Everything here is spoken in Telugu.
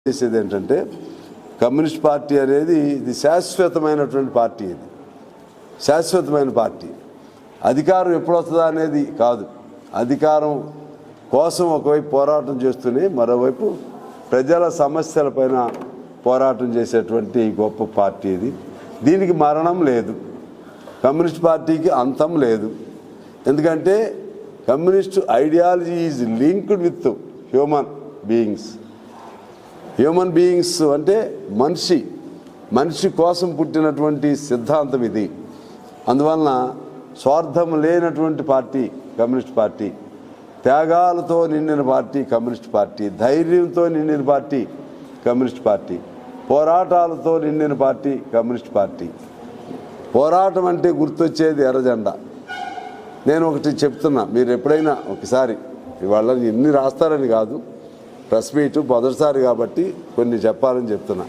చేసేది ఏంటంటే కమ్యూనిస్ట్ పార్టీ అనేది ఇది శాశ్వతమైనటువంటి పార్టీ. ఇది శాశ్వతమైన పార్టీ. అధికారం ఎప్పుడు వస్తుందా అనేది కాదు. అధికారం కోసం ఒకవైపు పోరాటం చేస్తూనే మరోవైపు ప్రజల సమస్యలపైన పోరాటం చేసేటువంటి గొప్ప పార్టీ ఇది. దీనికి మరణం లేదు. కమ్యూనిస్ట్ పార్టీకి అంతం లేదు. ఎందుకంటే communist ideology is linked with human beings. Human beings అంటే మనిషి కోసం పుట్టినటువంటి సిద్ధాంతం ఇది. అందువలన స్వార్థం లేనటువంటి పార్టీ కమ్యూనిస్ట్ పార్టీ, త్యాగాలతో నిండిన పార్టీ కమ్యూనిస్ట్ పార్టీ, ధైర్యంతో నిండిన పార్టీ కమ్యూనిస్ట్ పార్టీ, పోరాటాలతో నిండిన పార్టీ కమ్యూనిస్ట్ పార్టీ. పోరాటం అంటే గుర్తొచ్చేది ఎర్రజెండా. నేను ఒకటి చెప్తున్నా, మీరు ఎప్పుడైనా ఒకసారి, ఇవాళ ఎన్ని రాస్తారని కాదు, ప్రెస్ మీట్ మొదటిసారి కాబట్టి కొన్ని చెప్పాలని చెప్తున్నా.